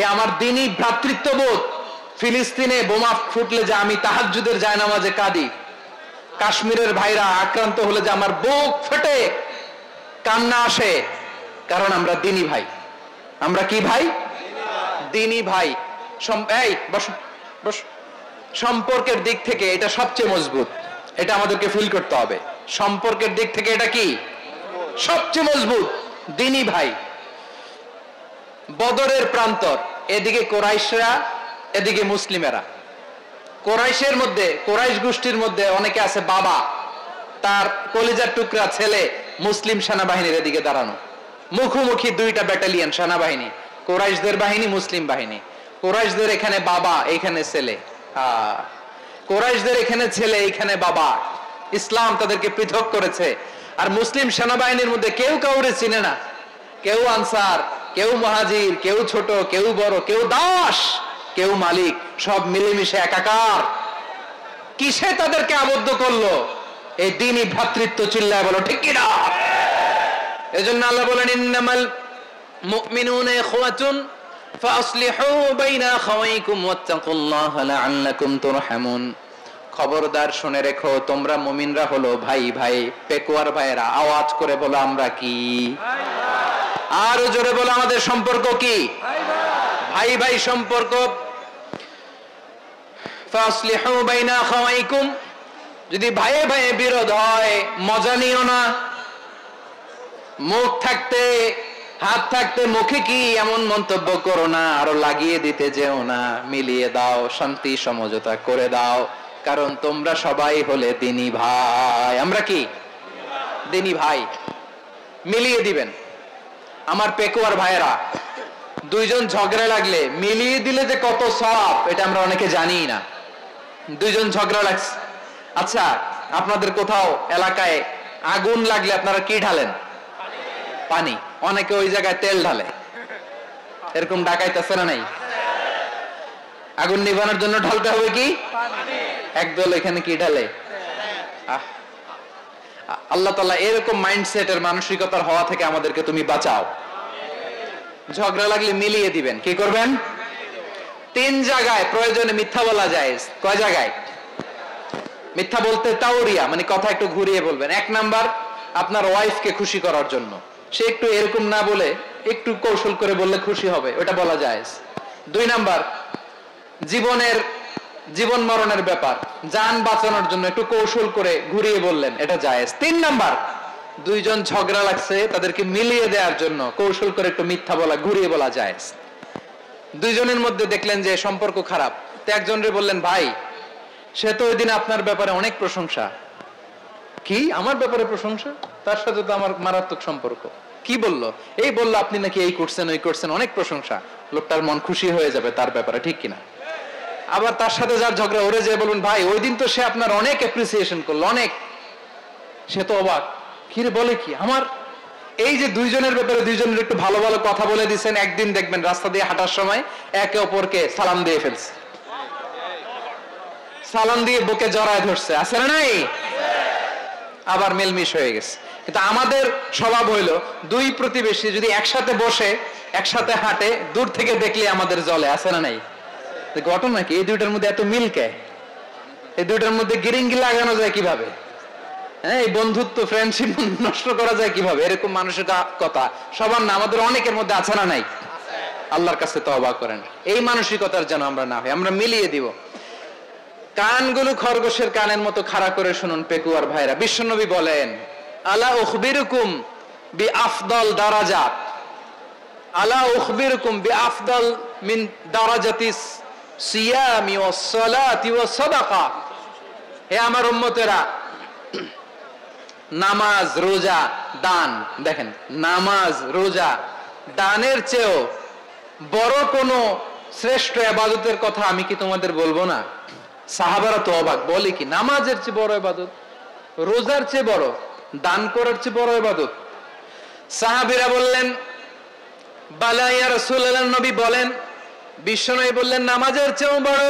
Speaker 1: এ আমার দ্বীনি ভ্রাতৃত্ববোধ। ফিলিস্তিনে বোমা ফুটলে যে আমি তাহাজ্জুদের জায়নামাজে কাঁদি, কাশ্মীরের ভাইরা আক্রান্ত হলে যে আমার বুক ফেটে কান্না আসে, কারণ আমরা দ্বীনি ভাই। আমরা কি ভাই? দ্বীনি ভাই। এই বসো বসো। সম্পর্কের দিক থেকে এটা সবচেয়ে মজবুত, এটা আমাদেরকে ফিল করতে হবে। সম্পর্কের দিক থেকে এটা কি সবচেয়ে মজবুত? দ্বীনি ভাই। বদরের প্রান্তর, এদিকে কোরাইশরা, এদিকে মুসলিমেরা। কোরাইশের মধ্যে, কোরাইশ গোষ্ঠীর মধ্যে অনেকে আছে বাবা, তার কলিজার টুকরা ছেলে মুসলিম সেনাবাহিনীর এদিকে দাঁড়ানো, মুখোমুখি দুইটা ব্যাটালিয়ন সেনাবাহিনী, কোরাইশদের বাহিনী, মুসলিম বাহিনী। কোরাইশদের এখানে বাবা, এইখানে ছেলে। কোরাইশদের এখানে ছেলে, এইখানে বাবা। ইসলাম তাদেরকে পৃথক করেছে। আর মুসলিম সেনাবাহিনীর মধ্যে কেউ কাউরে চিনে না, কেউ আনসার, কেউ মুহাজির, কেউ ছোট, কেউ বড়, কেউ দাস, কেউ মালিক, সব মিলেমিশে একাকার। কিসে তাদেরকে আবদ্ধ করলো? এই দ্বীনি ভ্রাতৃত্ব। চিল্লায় বলো ঠিক কি না? এজন্য আল্লাহ বলেন, ইন্নামাল মুমিনুনা ইখওয়াতুন ফাসলিহু বাইনা আখাওয়াইকুম ওয়াত্তাকুল্লাহা লাআল্লাকুম তুরহামুন। খবরদার শুনে রেখো, তোমরা মুমিনরা হলো ভাই ভাই। পেকুয়ার ভাইরা আওয়াজ করে বলো আমরা কি? আর জোরে বলো আমাদের সম্পর্ক কি? ভাই ভাই সম্পর্ক। ফাসলিহু বাইনা আখাওয়াইকুম, যদি ভাইয়ে ভাইয়ে বিরোধ হয় মজা নিও না। মুখ থাকতে, হাত থাকতে মুখে কি এমন মন্তব্য করো না, আরো লাগিয়ে দিতে যেও না। মিলিয়ে দাও, শান্তি সমঝোতা করে দাও, কারণ তোমরা সবাই হলে দ্বীনি ভাই। আমরা কি? দ্বীনি ভাই। মিলিয়ে দিবেন। আমার পেকুয়ার ভাইয়েরা, দুইজন ঝগড়া লাগলে মিলিয়ে দিলে যে কত সওয়াব, এটা আমরা অনেকে জানি না। দুইজন ঝগড়া লাগছে, আচ্ছা আপনাদের কোথাও এলাকায় আগুন লাগলে আপনারা কি ঢালেন? পানি। অনেকে ওই জায়গায় তেল ঢালে। এরকম ডাকাইতেছে না নাই? আগুন নিভানোর জন্য ঢালতে হবে কি? একদল এখানে কি ঢালে? আল্লাহ তাআলা এরকম মাইন্ডসেটের, মানসিকতার হওয়া থেকে আমাদেরকে তুমি বাঁচাও। ঝগড়া লাগলে মিলিয়ে দিবেন। কি করবেন? 3 জায়গায় প্রয়োজনে মিথ্যা বলা যায়। কয় জায়গায় মিথ্যা বলতে? তাওরিয়া, মানে কথা একটু ঘুরিয়ে বলবেন। 1 নাম্বার, আপনার ওয়াইফকে খুশি করার জন্য, সে একটু এরকম না বলে একটু কৌশল করে বললে খুশি হবে, ওটা বলা যায়। 2 নাম্বার, জীবন মরণের ব্যাপার, জান বাঁচানোর জন্য একটু কৌশল করে ঘুরিয়ে বললেন, এটা জায়েজ। 3 নাম্বার, দুইজন ঝগড়া লাগছে, তাদেরকে মিলিয়ে দেওয়ার জন্য কৌশল করে একটু মিথ্যা বলা, ঘুরিয়ে বলা জায়েজ। দুইজনের মধ্যে দেখলেন যে সম্পর্ক খারাপ, তো একজনরে বললেন, ভাই সে তো ওই দিন আপনার ব্যাপারে অনেক প্রশংসা। কি আমার ব্যাপারে প্রশংসা? তার সাথে তো আমার মারাত্মক সম্পর্ক। কি বললো? এই বললো আপনি নাকি এই করছেন, ওই করছেন, অনেক প্রশংসা। লোকটার মন খুশি হয়ে যাবে তার ব্যাপারে, ঠিক কিনা? আবার তার সাথে যার ঝগড়া, ওরে যে বলুন, ভাই ওই দিন তো সে আপনার অনেক অ্যাপ্রিসিয়েশন করলো, অনেক। সে তো অবাক, কি রে বলে কি? আমার এই যে দুইজনের ব্যাপারে দুইজনের একটু ভালো ভালো কথা বলে দিচ্ছেন, একদিন দেখবেন রাস্তা দিয়ে হাঁটার সময় একে অপরকে সালাম দিয়ে ফেলছে, সালাম দিয়ে বুকে জড়ায় ধরছে, আছে না নাই? আবার মেলমিশ হয়ে গেছে। কিন্তু আমাদের স্বভাব হইলো, দুই প্রতিবেশী যদি একসাথে বসে একসাথে হাঁটে, দূর থেকে দেখলে আমাদের জলে, আছে না নাই? ঘটনা কি? এই দুইটার মধ্যে এত মিল কে? এই দুইটার মধ্যে গিরিঙ্গি লাগানো যায় কিভাবে? হ্যাঁ, এই বন্ধুত্ব, ফ্রেন্ডশিপ নষ্ট করা যায় কিভাবে? এরকম মানুষের কথা সবার না, আমাদের অনেকের মধ্যে আছে না নাই? আল্লাহর কাছে তওবা করেন, এই মানসিকতার যেন আমরা না হই, আমরা মিলিয়ে দিব। কানগুলো খরগোশের কানের মতো খাড়া করে শুনুন পেকুয়ার ভাইরা। বিশ্বনবী বলেন, আলা উখবিরুকুম বিআফদাল দারাজাত, আলা উখবিরুকুম বিআফদাল মিন দারাজাতিস সিয়ামি ওয়াস সালাতি ওয়াস সাদাকা। হে আমার উম্মতেরা, নামাজ, রোজা, দান, দেখেন নামাজ, রোজা, দানের চেয়েও বড় কোন শ্রেষ্ঠ ইবাদতের কথা আমি কি তোমাদের বলবো না? সাহাবারা তো অবাক, বলে কি নামাজের চেয়ে বড় ইবাদত, রোজার চেয়ে বড়, দান করার চেয়ে বড় ইবাদত? সাহাবীরা বললেন বালা ইয়া রাসূলুল্লাহ, নবী বলেন। বিশ্বনবী বললেন নামাজের চেয়েও বড়,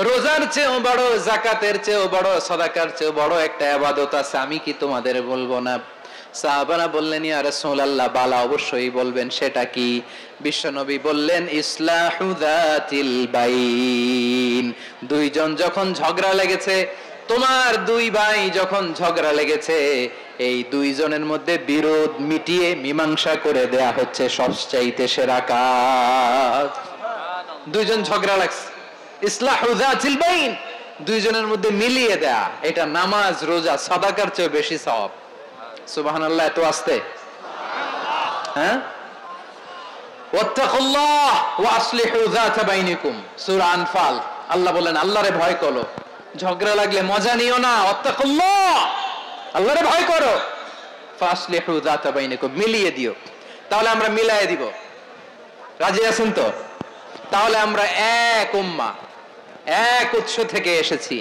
Speaker 1: রোজার চেয়েও বড়, যাকাতের চেয়েও বড়, সাদাকার চেয়েও বড় একটা ইবাদত আছে, আমি কি তোমাদের বলবো না? সাহাবারা বললেন ইয়া রাসূলুল্লাহ, বালা অবশ্যই বলবেন, সেটা কি? বিশ্বনবী বললেন ইসলাহু যাতিল বাইন। দুইজন যখন ঝগড়া লেগেছে, তোমার দুই ভাই যখন ঝগড়া লেগেছে, এই দুইজনের মধ্যে বিরোধ মিটিয়ে মীমাংসা করে দেয়া হচ্ছে সবচাইতে সেরা কাজ। দুইজন ঝগড়া লাগছে, ইসলাহু যাতিল বাইন, দুইজনের মধ্যে মিলিয়ে দেয়া, এটা নামাজ, রোজা, সাদাকার চেয়ে বেশি সওয়াব। সুবহানাল্লাহ। এত আস্তে, হ্যাঁ? ওয়াত্তাকুল্লাহ ওয়া আসলিহু যাতা বাইনিকুম, সূরা আনফাল। আল্লাহ বলেন আল্লাহরে ভয় করো, ঝগড়া লাগলে মজা নিও না। ওয়াত্তাকুল্লাহ, আল্লাহরে ভয় করো। ফাসলিহু যাতা বাইনিকুম, মিলিয়ে দিও। তাহলে আমরা মিলায়ে দিব, রাজি আছেন তো? তাহলে আমরা এক উম্মাহ, এক উৎস থেকে এসেছি,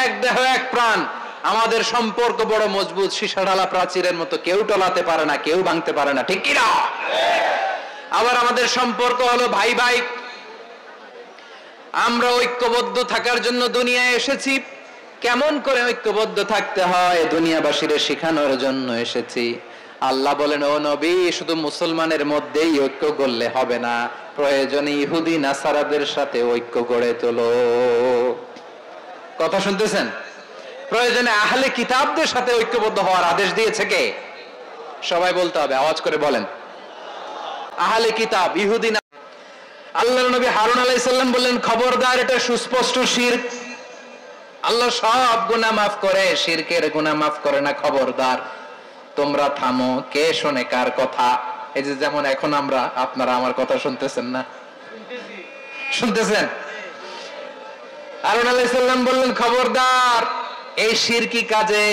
Speaker 1: এক দেহ এক প্রাণ, আমাদের সম্পর্ক বড় মজবুত, সীসাঢালা প্রাচীরের মতো, কেউ টলাতে পারে না, কেউ ভাঙতে পারে না, ঠিক কি না? আবার আমাদের সম্পর্ক হলো ভাই ভাই। আমরা ঐক্যবদ্ধ থাকার জন্য দুনিয়ায় এসেছি। কেমন করে ঐক্যবদ্ধ থাকতে হয় দুনিয়াবাসীরে শেখানোর জন্য এসেছি। আল্লাহ বলেন ও নবী, শুধু মুসলমানের মধ্যেই ঐক্য গড়লে হবে না, প্রয়োজনে ইহুদি নাসারাদের সাথে ঐক্য গড়ে তোলো। কথা শুনতেছেন? প্রয়োজনে আহলে কিতাবদের সাথে ঐক্যবদ্ধ হওয়ার আদেশ দিয়েছে কে? সবাই বলতে হবে, আওয়াজ করে বলেন। আহলে কিতাব, ইহুদি না। আল্লাহর নবী হারুন আলাইহিস সালাম বললেন খবরদার, এটা সুস্পষ্ট শিরক। আল্লাহ সব গুনাহ মাফ করে, শিরকের গুনাহ মাফ করে না, খবরদার তোমরা থামো। কে শোনে কার কথা? এই যে যেমন এখন আমরা, আপনারা আমার কথা শুনতেছেন না? শুনতেছেন? হারুন আলাইহিস সালাম বললেন খবরদার, এই শিরকি কাজে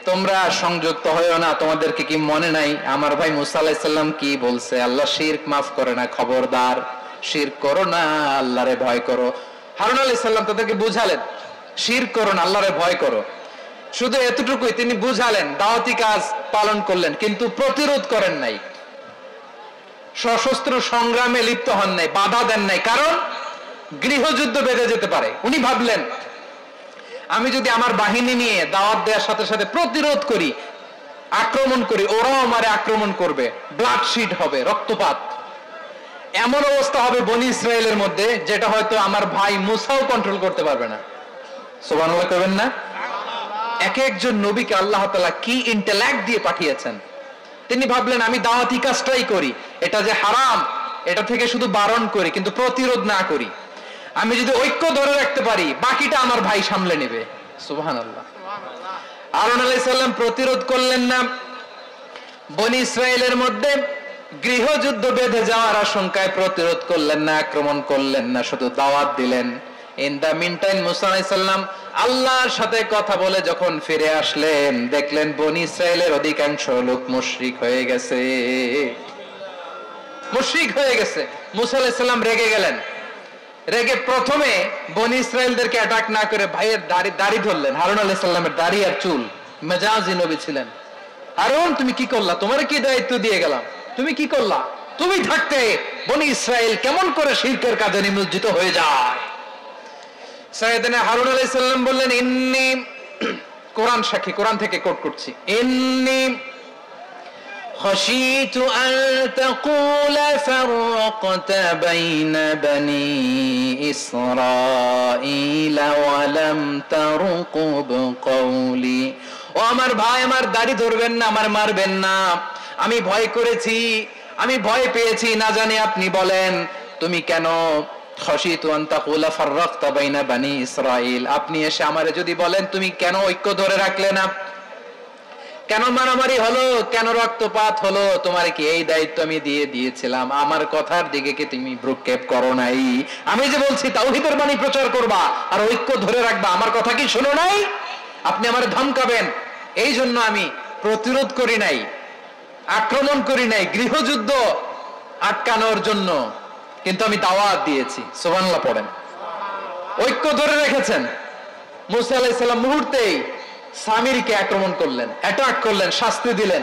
Speaker 1: তোমরা সংযুক্ত হয়ো না। তোমাদেরকে কি মনে নাই আমার ভাই মুসা আলাইহিস সালাম কি বলছে? আল্লাহ শিরক মাফ করে না, খবরদার শিরক করো না, আল্লাহরে ভয় করো। হারুন আলাইহিস সালাম তাদেরকে বুঝালেন শিরক করো না, আল্লাহরে ভয় করো। শুধু এতটুকুই তিনি বুঝালেন, দাওয়াতি কাজ পালন করলেন, কিন্তু প্রতিরোধ করেন নাই, সশস্ত্র সংগ্রামে লিপ্ত হন নাই, বাধা দেন নাই, কারণ গৃহযুদ্ধ বেঁধে যেতে পারে। উনি ভাবলেন আমি যদি আমার বাহিনী নিয়ে দাওয়াত দেওয়ার সাথে সাথে প্রতিরোধ করি, আক্রমণ করি, ওরাও আমারে আক্রমণ করবে, ব্লাডশিট হবে, রক্তপাত, এমন অবস্থা হবে বনি ইসরায়েলের মধ্যে যেটা হয়তো আমার ভাই মুসাও কন্ট্রোল করতে পারবে না। সুবহানাল্লাহ করবেন না? এক একজন নবীকে আল্লাহ তাআলা কি ইন্টেলেক্ট দিয়ে পাঠিয়েছেন। তিনি ভাবলেন আমি দাওয়াতি কাজটাই করি, এটা যে হারাম এটা থেকে শুধু বারণ করি, কিন্তু প্রতিরোধ না করি। আমি যদি ঐক্য ধরে রাখতে পারি, বাকিটা আমার ভাই সামলে নেবে। সুবহানাল্লাহ। হারুন আলাইহিস সালাম প্রতিরোধ করলেন না, বনি ইসরায়েলের মধ্যে গৃহযুদ্ধ বেঁধে যাওয়ার আশঙ্কায় প্রতিরোধ করলেন না, আক্রমণ করলেন না, শুধু দাওয়াত দিলেন। ইন দা মিন টাইম মুসা আলাইহিস সালাম আল্লাহর সাথে কথা বলে যখন ফিরে আসলেন, দেখলেন বনি ইসরায়েলের অধিকাংশ লোক মুশরিক হয়ে গেছে, মুশরিক হয়ে গেছে। মুসা আলাইহিস সালাম রেগে গেলেন। রেগে প্রথমে বনি ইসরায়েলদেরকে অ্যাটাক না করে ভাইয়ের দাড়ি ধরলেন। হারুন আলাইহিস সালামের দাড়ি আর চুল, মেজাজি নবী ছিলেন। হারুন তুমি কি করলা? তোমার কি দায়িত্ব দিয়ে গেলাম, তুমি কি করলা? তুমি থাকতে বনি ইসরায়েল কেমন করে শিরকের কাজে নিমজ্জিত হয়ে যায়? সাইয়েদনা হারুন আলাইহিস সালাম বললেন ইন্নী, কোরআন সাক্ষী, কোরআন থেকে কোট করছি, ইন্নী خشيت أن تقول فرقت بين بني إسرائيل ولم ترقب قولي। ও আমার ভাই, আমার দাড়ি ধরবেন না, আমার মারবেন না। আমি ভয় করেছি, আমি ভয় পেয়েছি, না জানি আপনি বলেন তুমি কেন খশিতু আন তাকুলা ফাররাকতা বাইনা বানি ইসরাইল, আপনি এসে আমারে যদি বলেন তুমি কেন ঐক্য ধরে রাখলে না, কেন মারামারি হলো, কেন রক্তপাত হলো? তোমার কি এই দায়িত্ব আমি দিয়েছিলাম? আমার কথার দিকে কি তুমি ভ্রুক্ষেপ করো নাই? আমি যে বলছি তাওহীদের বাণী প্রচার করবা আর ঐক্য ধরে রাখবা, আমার কথা কি শোনো নাই? আপনি আমার ধমকাবেন, এই জন্য আমি প্রতিরোধ করি নাই, আক্রমণ করি নাই, গৃহযুদ্ধ আটকানোর জন্য, কিন্তু আমি দাওয়াত দিয়েছি। সুবহানাল্লাহ পড়েন। ঐক্য ধরে রেখেছেন। মুসা আলাইহিস সালাম মুহূর্তেই সামিরকে আক্রমণ করলেন, অ্যাটাক করলেন, শাস্তি দিলেন।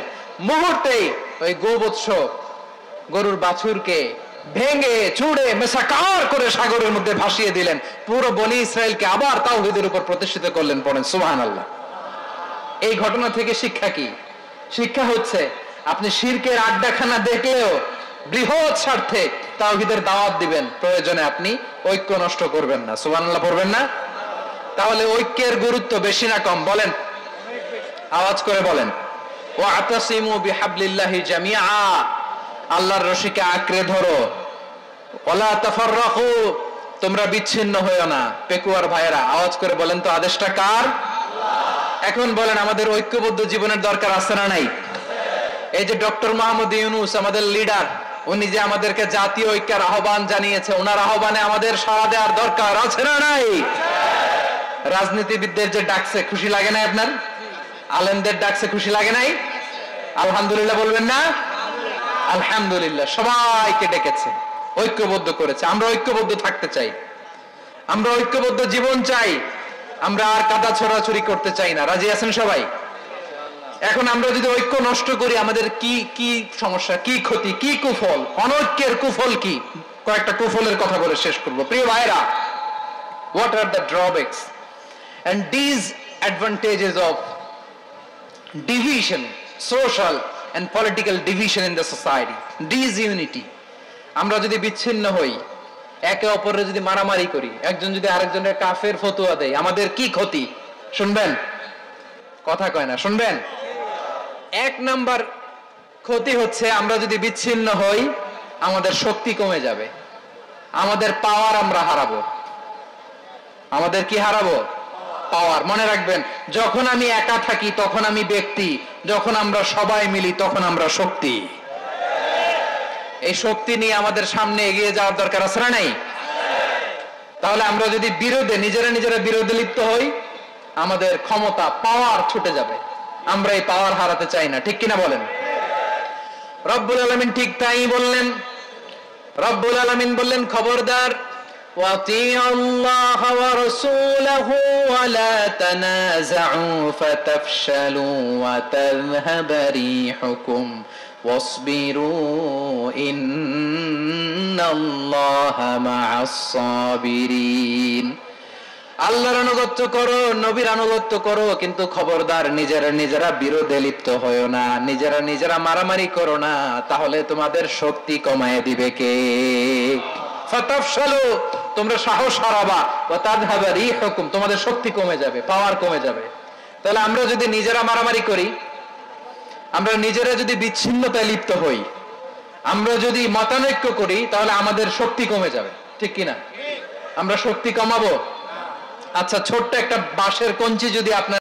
Speaker 1: মুহূর্তেই ওই গোবৎস গরুর বাছুরকে ভেঙে চুড়ে মেসাকার করে সাগরের মধ্যে ভাসিয়ে দিলেন। পুরো বনি ইসরায়েলকে আবার তাওহীদের উপর প্রতিষ্ঠিত করলেন। পড়েন সুবহানাল্লাহ। এই ঘটনা থেকে শিক্ষা কি? শিক্ষা হচ্ছে আপনি শিরকের আড্ডাখানা দেখলেও বৃহৎ স্বার্থে তাওহীদের দাওয়াত দিবেন, প্রয়োজনে আপনি ঐক্য নষ্ট করবেন না। সুবহানাল্লাহ পড়বেন না? তাহলে ঐক্যের গুরুত্ব বেশি না কম? বলেন, আওয়াজ করে বলেন। ওয়াতাসিমু বিহাবলিল্লাহি জামিআ, আল্লাহর রশিকে আঁকড়ে ধরো। ওয়ালা তাফাররাকু, তোমরা বিচ্ছিন্ন হয়ো না। পেকুয়ার ভাইয়েরা আওয়াজ করে বলেন তো, আদেশটা কার? এখন বলেন, আমাদের ঐক্যবদ্ধ জীবনের দরকার আছে না নাই? এই যে ডক্টর মোহাম্মদ ইউনূস আমাদের লিডার, উনি যে আমাদেরকে জাতীয় ঐক্যের আহ্বান জানিয়েছে, ওনার আহ্বানে আমাদের সাড়া দেওয়ার দরকার আছে না নাই? রাজনীতিবিদদের যে ডাকছে, খুশি লাগে নাই আপনার? আলেমদের ডাকছে, খুশি লাগে নাই? আলহামদুলিল্লাহ বলবেন না? আলহামদুলিল্লাহ। সবাইকে ডেকেছে, ঐক্যবদ্ধ করেছে। আমরা ঐক্যবদ্ধ থাকতে চাই, আমরা ঐক্যবদ্ধ জীবন চাই, আমরা আর কাদা ছড়াছড়ি করতে চাই না। রাজি আছেন সবাই? এখন আমরা যদি ঐক্য নষ্ট করি, আমাদের কি কি সমস্যা, কি ক্ষতি, কি কুফল? অনৈক্যের কুফল কি? কয়েকটা কুফলের কথা বলে শেষ করব। প্রিয় ভাইরা, what are the drawbacks and disadvantages of division, social and political division in the society? Disunity, আমরা যদি বিচ্ছিন্ন হই, একে অপরের যদি মারামারি করি, একজন যদি আরেকজনের কাফের ফতোয়া দেয়, আমাদের কি ক্ষতি? শুনবেন? কথা কয় না, শুনবেন? এক নাম্বার ক্ষতি হচ্ছে, আমরা যদি বিচ্ছিন্ন হই, আমাদের শক্তি কমে যাবে, আমাদের পাওয়ার আমরা হারাবো। আমাদের কি হারাবো? পাওয়ার। মনে রাখবেন, যখন আমি একা থাকি তখন আমি ব্যক্তি, যখন আমরা সবাই মিলি তখন আমরা শক্তি। এই শক্তি নিয়ে আমাদের সামনে এগিয়ে যাওয়ার দরকার আছে না নাই? তাহলে আমরা যদি বিরোধে, নিজেরা বিরোধে লিপ্ত হই, আমাদের ক্ষমতা, পাওয়ার ছুটে যাবে। আমরা এই পাওয়ার হারাতে চাই না, ঠিক কিনা বলেন? রব্বুল আলামিন ঠিক তাই বললেন। রব্বুল আলামিন বললেন, খবরদার, وَأَطِيعُوا اللَّهَ وَرَسُولَهُ وَلَا تَنَازَعُوا فَتَفْشَلُوا وَتَذْهَبَ رِيحُكُمْ وَاصْبِرُوا إِنَّ اللَّهَ مَعَ الصَّابِرِينَ। আল্লাহর আনুগত্য করো, নবীর আনুগত্য করো, কিন্তু খবরদার নিজেরা বিরোধে লিপ্ত হয়ো না, নিজেরা মারামারি করো না, তাহলে তোমাদের শক্তি কমায় দিবে কে? ফাতাফশালু, তোমরা সাহস হারাবা, ওয়া তাযহাবা রিহুকুম, তোমাদের শক্তি কমে যাবে, পাওয়ার কমে যাবে। তাহলে আমরা যদি নিজেরা মারামারি করি, আমরা নিজেরা যদি বিচ্ছিন্নতায় লিপ্ত হই, আমরা যদি মতানৈক্য করি, তাহলে আমাদের শক্তি কমে যাবে, ঠিক কিনা? আমরা শক্তি কমাবো। আচ্ছা, ছোট্ট একটা বাঁশের কঞ্চি যদি আপনার